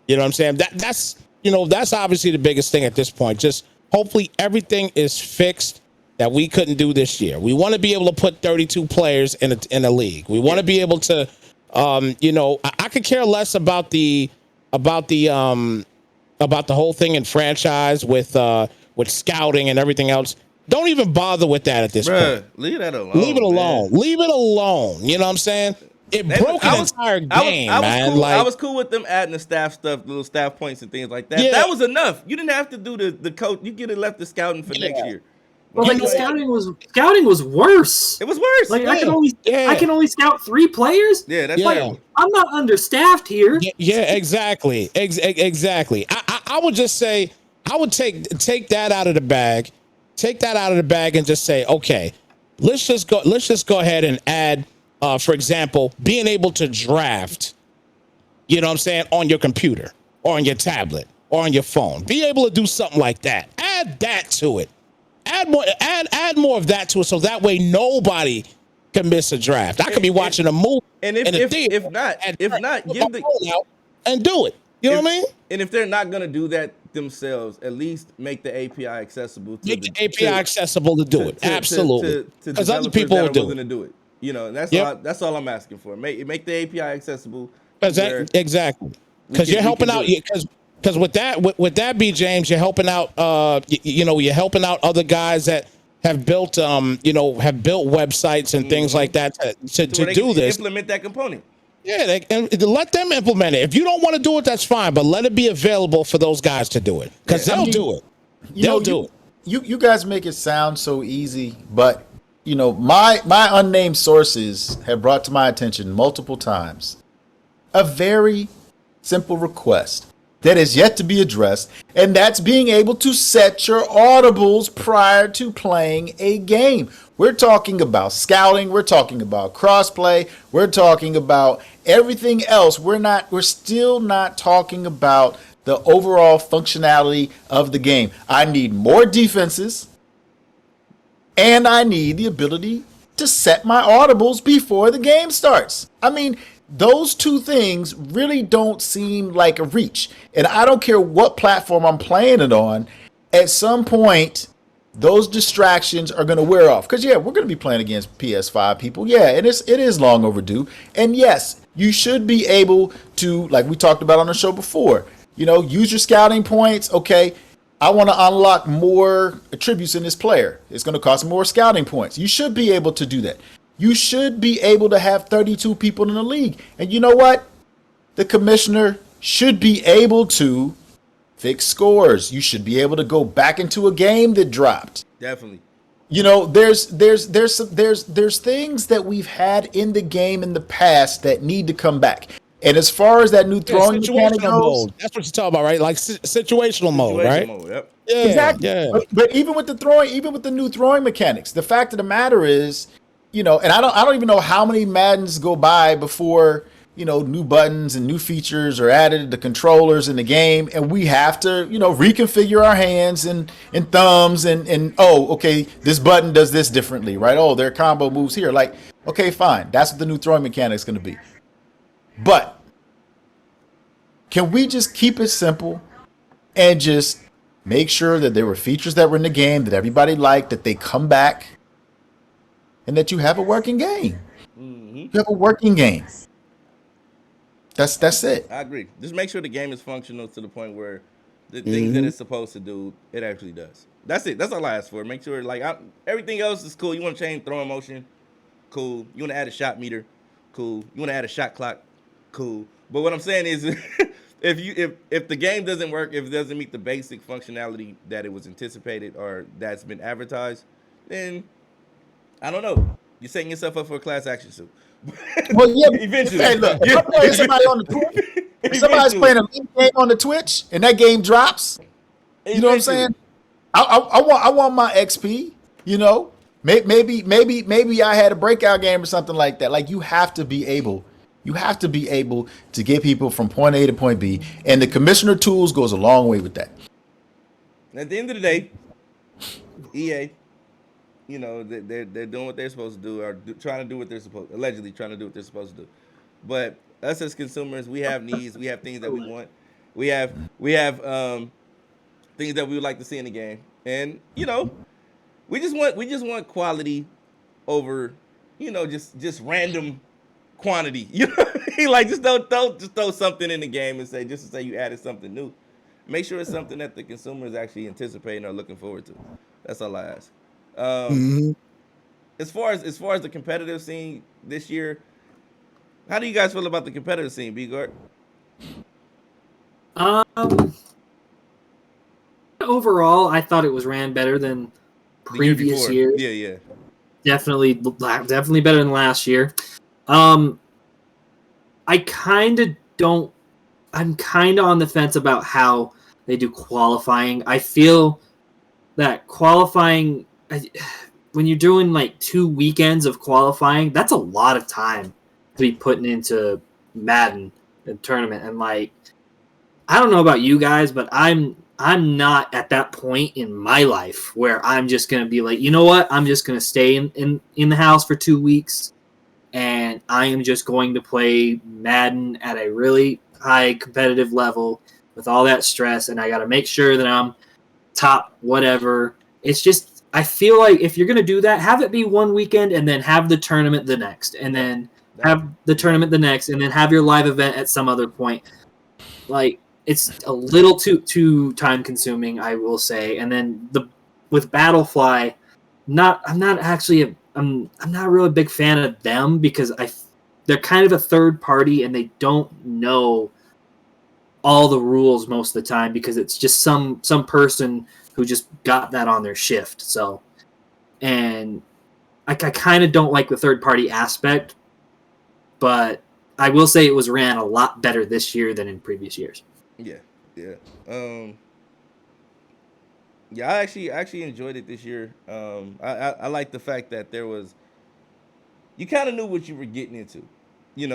You know what I'm saying? That's obviously the biggest thing at this point. Just hopefully everything is fixed that we couldn't do this year. We want to be able to put 32 players in a league. We want to be able to, I could care less about the whole thing in franchise with scouting and everything else. Don't even bother with that at this point. Leave that alone. Leave it alone. Man. Leave it alone. You know what I'm saying? It broke an entire game, man. Cool. I was cool with them adding the staff stuff, little staff points and things like that. Yeah. That was enough. You didn't have to do the coach. You could have left the scouting for next year. Well, like scouting was worse. It was worse. Like I can only scout 3 players. Yeah, that's like I'm not understaffed here. Yeah, exactly. Exactly. I would just say I would take that out of the bag. Take that out of the bag and just say, okay, let's just go ahead and add, for example, being able to draft, you know what I'm saying, on your computer or on your tablet or on your phone. Be able to do something like that. Add that to it. Add more of that to it so that way nobody can miss a draft. I could be watching a movie. And if not, give the out and do it. You know what I mean? And if they're not gonna do that themselves, at least make the API accessible. Accessible to do it. Absolutely. Because other people will do it. You know, and that's all I'm asking for. Make the API accessible. Exactly. Because you're helping out. Because with that, B James, you're helping out. You're helping out other guys that have built websites and things like that to do this. Implement that component. Yeah, and let them implement it. If you don't want to do it, that's fine. But let it be available for those guys to do it, because they'll do it. They'll do it. You guys make it sound so easy, but my unnamed sources have brought to my attention multiple times a very simple request that is yet to be addressed, and that's being able to set your audibles prior to playing a game. We're talking about scouting, we're talking about crossplay, we're talking about everything else. We're still not talking about the overall functionality of the game. I need more defenses, and I need the ability to set my audibles before the game starts. I mean, those two things really don't seem like a reach. And I don't care what platform I'm playing it on, at some point, those distractions are going to wear off. Because, yeah, we're going to be playing against PS5 people. Yeah, and it is long overdue. And, yes, you should be able to, like we talked about on the show before, use your scouting points. Okay, I want to unlock more attributes in this player. It's going to cost more scouting points. You should be able to do that. You should be able to have 32 people in the league. And you know what? The commissioner should be able to fix scores. You should be able to go back into a game that dropped. Definitely. There's things that we've had in the game in the past that need to come back. And as far as that new throwing mechanic goes, mode. That's what you're talking about, right? Like situational mode, right? Yep. Yeah, exactly. Yeah. But even with the new throwing mechanics, the fact of the matter is, and I don't even know how many Maddens go by before, new buttons and new features are added to the controllers in the game, and we have to, reconfigure our hands and thumbs and okay, this button does this differently, right? Oh, there are combo moves here. Like, okay, fine. That's what the new throwing mechanic is going to be. But can we just keep it simple and just make sure that there were features that were in the game that everybody liked, that they come back, and that you have a working game? Mm-hmm. You have a working game. That's it. I agree. Just make sure the game is functional to the point where the things that it's supposed to do, it actually does. That's it. That's all I ask for. Make sure, everything else is cool. You want to change throwing motion? Cool. You want to add a shot meter? Cool. You want to add a shot clock? Cool. But what I'm saying is, if the game doesn't work, if it doesn't meet the basic functionality that it was anticipated or that's been advertised, then I don't know. You're setting yourself up for a class action suit. Well, yeah. Eventually. Hey, look. If I'm playing somebody on the Twitch, if somebody's playing a league game on the Twitch and that game drops, you know what I'm saying? I want my XP. Maybe I had a breakout game or something like that. Like, you have to be able to get people from point A to point B, and the commissioner tools goes a long way with that. At the end of the day, EA, they're doing what they're supposed to do, or trying to do what they're supposed, allegedly trying to do what they're supposed to do. But us as consumers, we have needs, we have things that we want, we have things that we would like to see in the game, and we just want quality over, just random quantity. Like, just don't throw something in the game and say you added something new. Make sure it's something that the consumer is actually anticipating or looking forward to. That's all I ask. As far as the competitive scene this year, how do you guys feel about the competitive scene, B-Gard? Overall, I thought it was ran better than previous years. Yeah. Definitely better than last year. I'm kind of on the fence about how they do qualifying. I feel that qualifying, when you're doing like 2 weekends of qualifying, that's a lot of time to be putting into Madden and tournament. And like, I don't know about you guys, but I'm not at that point in my life where I'm just going to be like, you know what? I'm just going to stay in the house for 2 weeks, and I am just going to play Madden at a really high competitive level with all that stress, and I got to make sure that I'm top whatever. It's just, I feel like if you're going to do that, have it be 1 weekend and then have the tournament the next, and then have the tournament the next, and then have your live event at some other point. Like, it's a little too time consuming, I will say. And then with Battlefly, I'm not really a big fan of them because they're kind of a third party and they don't know all the rules most of the time because it's just some person who just got that on their shift. So, and I kind of don't like the third party aspect, but I will say it was ran a lot better this year than in previous years. Yeah. Yeah, I actually enjoyed it this year. I like the fact that you kind of knew what you were getting into. You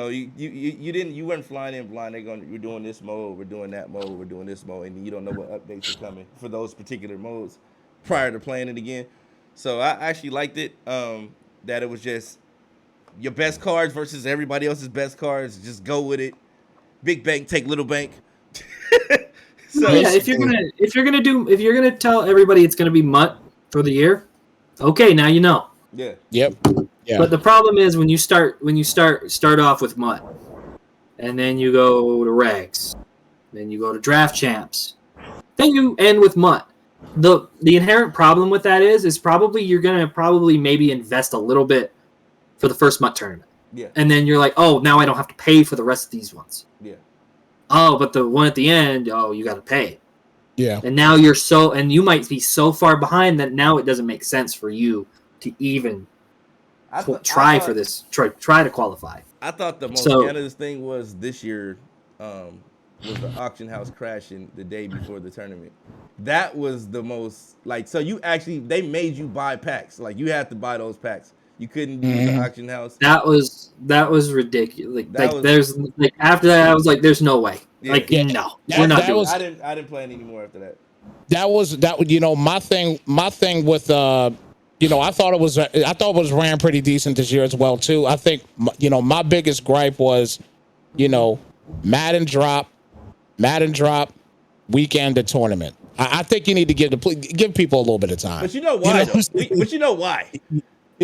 weren't flying in blind. We're doing this mode, we're doing that mode, we're doing this mode, and you don't know what updates are coming for those particular modes prior to playing it again. So I actually liked it. That it was just your best cards versus everybody else's best cards. Just go with it. Big bank, take little bank. So yeah, if you're gonna tell everybody it's gonna be Mutt for the year, okay, now you know. Yeah. Yep. Yeah. But the problem is when you start off with Mutt, and then you go to Regs, then you go to Draft Champs, then you end with Mutt. The inherent problem with that is probably you're gonna maybe invest a little bit for the first Mutt tournament. Yeah. And then you're like, oh, now I don't have to pay for the rest of these ones. Yeah. Oh, but the one at the end, you got to pay. Yeah. And now you might be so far behind that now it doesn't make sense for you to even try to qualify. I thought the most scandalous thing was this year was the auction house crashing the day before the tournament. That was the most so they made you buy packs. Like you had to buy those packs. You couldn't use the auction house. That was ridiculous. After that I was like, there's no way. Yeah. No, we're not doing it. I didn't play any more after that. That was my thing with I thought it was ran pretty decent this year as well too. I think my biggest gripe was Madden drop weekend to tournament. I think you need to give people a little bit of time. But you know why? But you know why?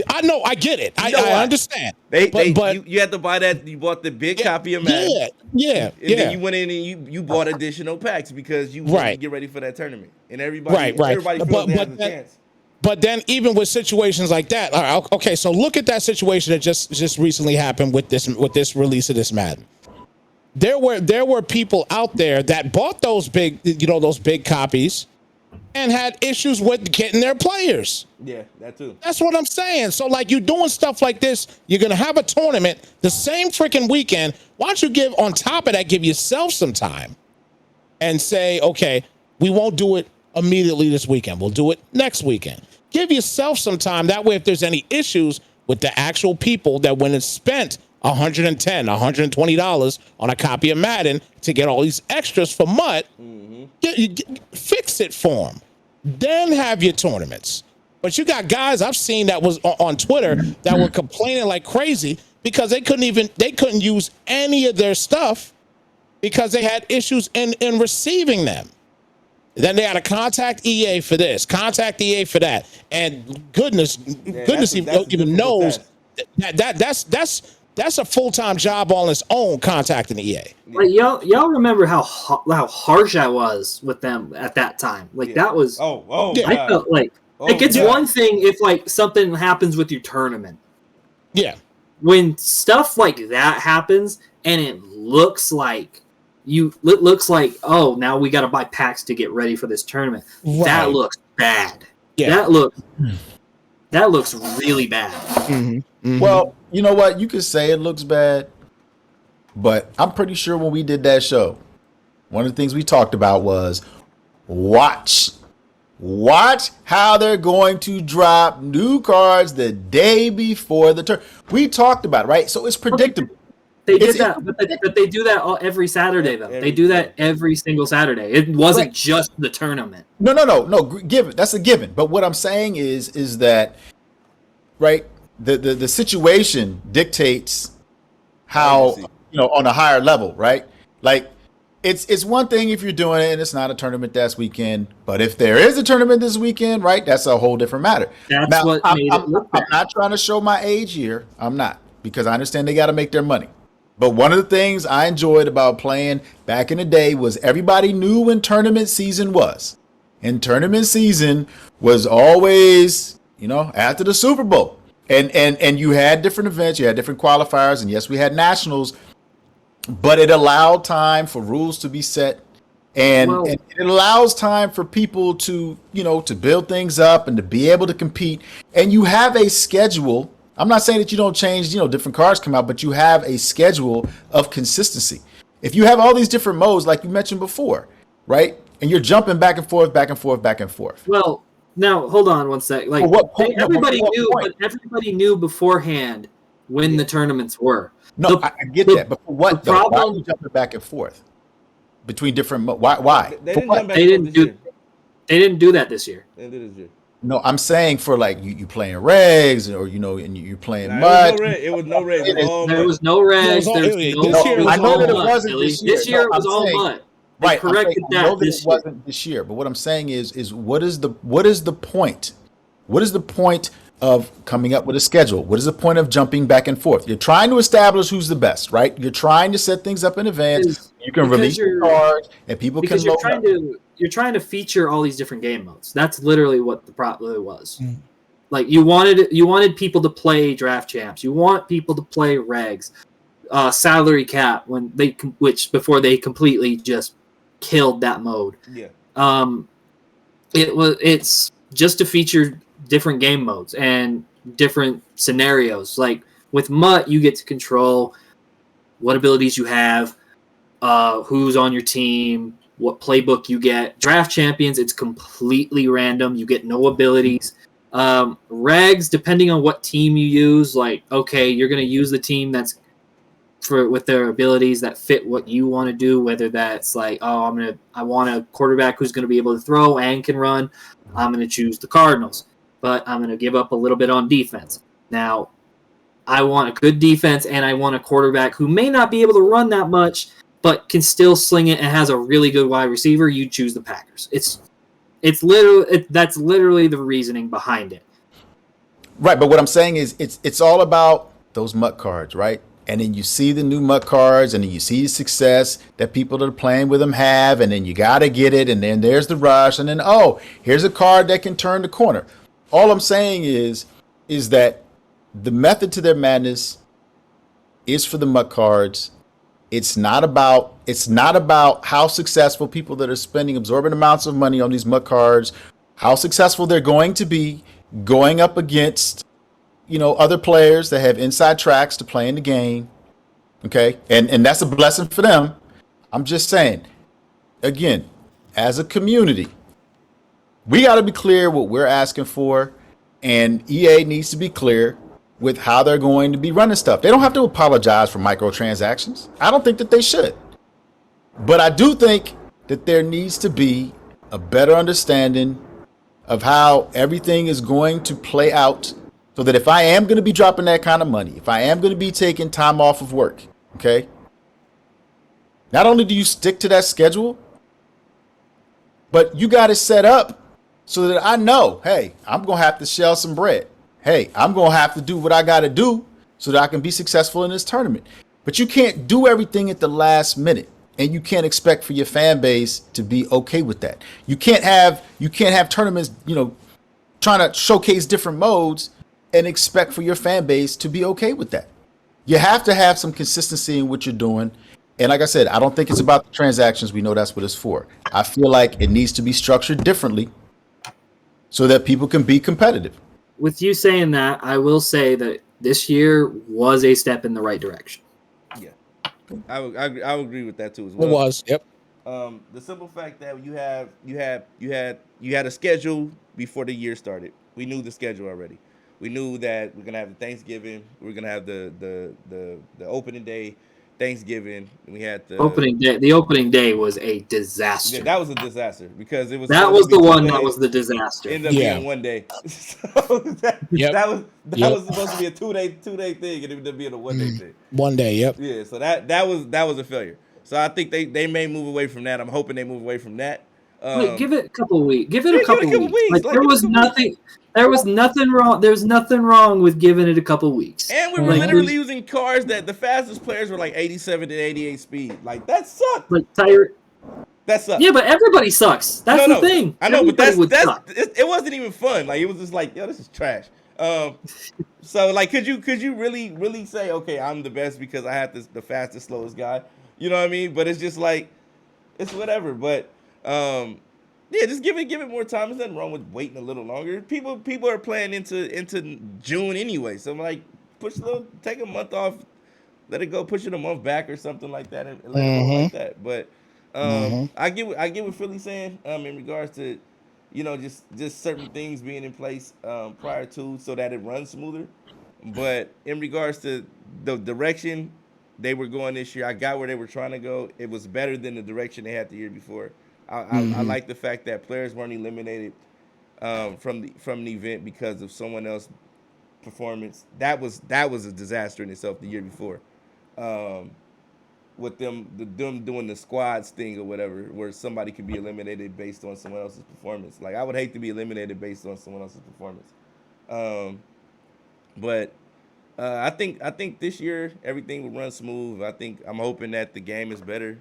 I know, I get it. I understand. But you had to buy that. You bought the big copy of Madden. Yeah. Then you went in and you bought additional packs because you wanted to get ready for that tournament. And everybody feels they have a chance. But then even with situations like that, okay, so look at that situation that just recently happened with this release of this Madden. There were people out there that bought those big copies and had issues with getting their players. Yeah, that too. That's what I'm saying. So you doing stuff like this, you're gonna have a tournament the same freaking weekend. Why don't you give yourself some time and say, okay, we won't do it immediately this weekend. We'll do it next weekend. Give yourself some time. That way, if there's any issues with the actual people that went and spent $110, $120 on a copy of Madden to get all these extras for Mutt, fix it for them. Then have your tournaments. But you got guys I've seen that was on Twitter that were complaining like crazy because they couldn't use any of their stuff because they had issues in receiving them. Then they had to contact EA for this, contact EA for that, and goodness even knows that's a full-time job on its own, contacting EA. Like y'all remember how harsh I was with them at that time? That was I felt it's one thing if something happens with your tournament. Yeah. When stuff like that happens and it looks like now we got to buy packs to get ready for this tournament. Right. That looks bad. Yeah. That looks really bad. Mm-hmm. Mm-hmm. Well, you know what? You could say it looks bad, but I'm pretty sure when we did that show, one of the things we talked about was watch how they're going to drop new cards the day before the turn. We talked about it, right? So it's predictable. They did that, but they do that every Saturday, though. They do that every single Saturday. It wasn't just the tournament. No. Given, that's a given. But what I'm saying is that, right? The situation dictates how on a higher level, right? It's one thing if you're doing it and it's not a tournament this weekend, but if there is a tournament this weekend, right? That's a whole different matter. That's what made it look bad. I'm not trying to show my age here. I'm not, because I understand they got to make their money. But one of the things I enjoyed about playing back in the day was everybody knew when tournament season was. And tournament season was always, after the Super Bowl. And you had different events, you had different qualifiers, and yes, we had nationals, but it allowed time for rules to be set And, Well, and it allows time for people to, to build things up and to be able to compete. And you have a schedule. I'm not saying that you don't change, different cards come out, but you have a schedule of consistency. If you have all these different modes, like you mentioned before, right? And you're jumping back and forth, back and forth, back and forth. well, now hold on one sec. Like What point? No, everybody what knew, point? but everybody knew beforehand when the tournaments were. No, I get the- that. But for what, the though? Why are problem- you jumping back and forth between different Why? They For didn't what? jump back They and forth didn't this do. year. They didn't do that this year. They did this year. No, I'm saying for like you playing regs or and you're playing Nah, mud. it was no red. It was all There mud. was no regs. all- There was this no. year It was I know all that it mud, wasn't Billy. this year. This year No, it was I'm all saying- mud. They Right, I'm corrected saying, I know that that this it year. wasn't this year, but what I'm saying is what is the point? What is the point of coming up with a schedule? What is the point of jumping back and forth? You're trying to establish who's the best, right? You're trying to set things up in advance. Because- You can because release your you're- cards and people Because can you're load trying up. to feature all these different game modes. That's literally what the problem was. Mm. Like you wanted people to play draft champs. You want people to play regs, salary cap before they completely just killed that mode. Yeah. It's just to feature different game modes and different scenarios. Like with Mutt, you get to control what abilities you have, who's on your team, what playbook you get. Draft champions, it's completely random. You get no abilities. Regs, depending on what team you use, like okay, you're gonna use the team that's with their abilities that fit what you want to do. Whether that's like, oh, I want a quarterback who's gonna be able to throw and can run. I'm gonna choose the Cardinals, but I'm gonna give up a little bit on defense. Now, I want a good defense and I want a quarterback who may not be able to run that much, but can still sling it and has a really good wide receiver. You choose the Packers. That's literally the reasoning behind it. Right, but what I'm saying is it's all about those MUT cards, right? And then you see the new MUT cards, and then you see the success that people that are playing with them have, and then you got to get it, and then there's the rush, and then, here's a card that can turn the corner. All I'm saying is that the method to their madness is for the MUT cards. It's not about how successful people that are spending absorbent amounts of money on these MUT cards, how successful they're going to be going up against other players that have inside tracks to play in the game. Okay. And that's a blessing for them. I'm just saying, again, as a community, we got to be clear what we're asking for. And EA needs to be clear with how they're going to be running stuff. They don't have to apologize for microtransactions. I don't think that they should. But I do think that there needs to be a better understanding of how everything is going to play out, so that if I am going to be dropping that kind of money, if I am going to be taking time off of work, okay, not only do you stick to that schedule, but you got it set up so that I know, hey, I'm going to have to shell some bread. Hey, I'm going to have to do what I got to do so that I can be successful in this tournament. But you can't do everything at the last minute, and you can't expect for your fan base to be okay with that. You can't have tournaments, trying to showcase different modes and expect for your fan base to be okay with that. You have to have some consistency in what you're doing. And like I said, I don't think it's about the transactions. We know that's what it's for. I feel like it needs to be structured differently so that people can be competitive. With you saying that, I will say that this year was a step in the right direction. Yeah. I would agree with that too as well. It was. Yep. The simple fact that you had a schedule before the year started. We knew the schedule already. We knew that we're gonna have the Thanksgiving. We're gonna have the opening day, Thanksgiving. We had the Opening day. The opening day was a disaster. Yeah, that was a disaster because it was. That was the one that was the disaster. Ended up being one day. So that was supposed to be a two day thing, and it ended up being a 1 day thing. 1 day. Yep. Yeah, so that was a failure. So I think they may move away from that. I'm hoping they move away from that. Give it a couple of weeks. Give it a couple of weeks. Like, there was nothing. There was nothing wrong. There's nothing wrong with giving it a couple of weeks. And we were literally using cars that the fastest players were like 87 to 88 speed. Like, that sucked. Like Tyrant. That sucked. Yeah, but everybody sucks. That's the thing. I know, everybody but it wasn't even fun. Like, it was just like, yo, this is trash. So like, could you really say, okay, I'm the best because I had the fastest, slowest guy? You know what I mean? But it's just like, it's whatever. But yeah, just give it more time. There's nothing wrong with waiting a little longer. People are playing into June anyway, so I'm like, take a month off, let it go, push it a month back or something like that, and let it roll like that. But I get what Philly's saying in regards to, just certain things being in place prior to so that it runs smoother. But in regards to the direction they were going this year, I got where they were trying to go. It was better than the direction they had the year before. I like the fact that players weren't eliminated from the event because of someone else's performance. That was a disaster in itself the year before. With them doing the squads thing or whatever, where somebody could be eliminated based on someone else's performance. Like, I would hate to be eliminated based on someone else's performance. But I think this year everything will run smooth. I'm hoping that the game is better.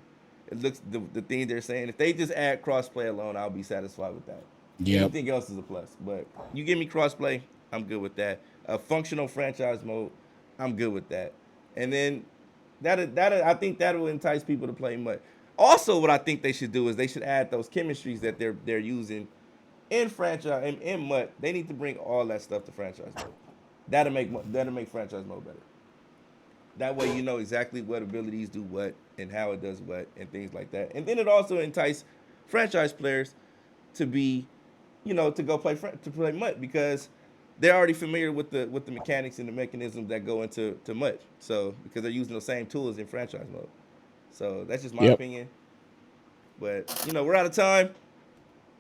It looks the things they're saying. If they just add crossplay alone, I'll be satisfied with that. Yep. Anything else is a plus. But you give me crossplay, I'm good with that. A functional franchise mode, I'm good with that. And then I think that will entice people to play MUT. Also, what I think they should do is they should add those chemistries that they're using in franchise in MUT. They need to bring all that stuff to franchise mode. That'll make franchise mode better. That way you know exactly what abilities do what and how it does what and things like that. And then it also entice franchise players to be, to go play MUT because they're already familiar with the mechanics and the mechanisms that go into MUT. So because they're using the same tools in franchise mode. So that's just my opinion. But we're out of time.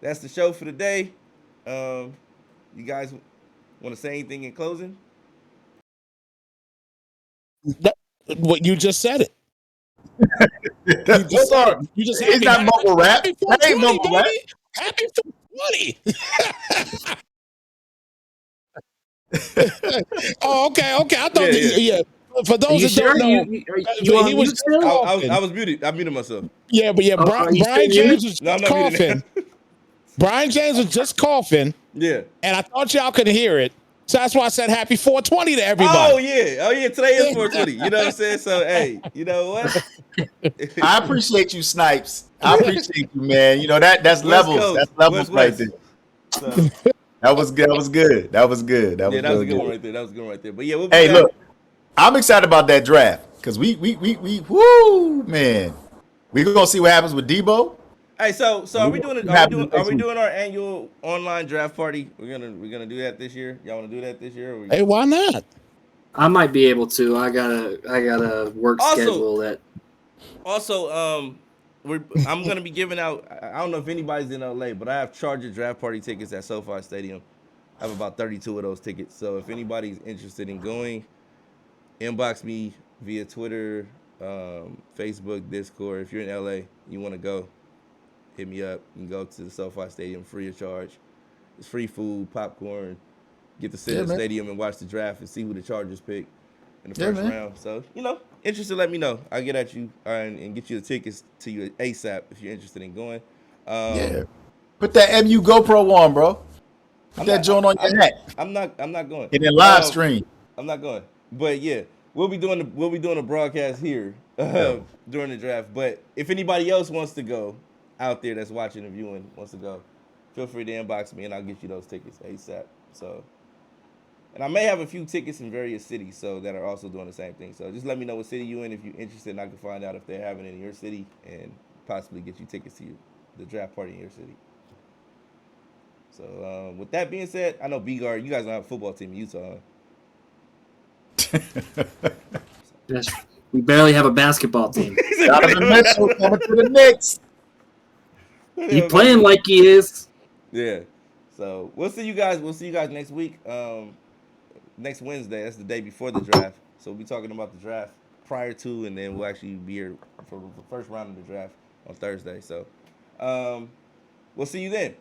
That's the show for the day. You guys want to say anything in closing? What you just said it. You just It's not mumble rap. That ain't mumble rap. Happy 420. Oh, okay. I thought For those that don't know, you on mute still? I was muted. I muted myself. Yeah, but Brian James was just coughing. Brian James was just coughing. Yeah. And I thought y'all could hear it. So that's why I said happy 420 to everybody. Oh yeah. Today is 420. You know what I'm saying? So hey, you know what? I appreciate you, Snipes. I appreciate you, man. That's levels. Coast. That's levels right there. So, that was good. That was good. That was good. That was a good one right there. That was a good one right there. But yeah, we'll hey, look, I'm excited about that draft because we woo, man. We're gonna see what happens with Debo. Hey, so are we doing our annual online draft party? We're gonna do that this year. Y'all want to do that this year? Hey, why not? I might be able to. I got a work schedule that. Also, I'm gonna be giving out. I don't know if anybody's in LA, but I have Charger draft party tickets at SoFi Stadium. I have about 32 of those tickets. So if anybody's interested in going, inbox me via Twitter, Facebook, Discord. If you're in LA, you want to go, hit me up. You can go to the SoFi Stadium free of charge. It's free food, popcorn. Get to sit in the stadium and watch the draft and see who the Chargers pick in the first round. So, interested, let me know. I'll get at you and get you the tickets to you ASAP if you're interested in going. Put that MU GoPro on, bro. Put that joint on your neck. I'm not going. And then live stream. I'm not going. But yeah, we'll be doing a broadcast here during the draft. But if anybody else wants to go out there that's watching and viewing wants to go, feel free to inbox me and I'll get you those tickets ASAP. So, and I may have a few tickets in various cities that are also doing the same thing. So just let me know what city you're in if you're interested, and I can find out if they're having it in your city and possibly get you tickets to the draft party in your city. So with that being said, I know B-Guard, you guys don't have a football team in Utah. Yes, we barely have a basketball team. Donovan Mitchell coming to the Knicks. He playing like he is. Yeah. So we'll see you guys next week. Next Wednesday. That's the day before the draft. So we'll be talking about the draft prior to, and then we'll actually be here for the first round of the draft on Thursday. So we'll see you then.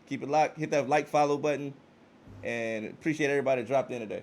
Keep it locked. Hit that follow button. And appreciate everybody that dropped in today.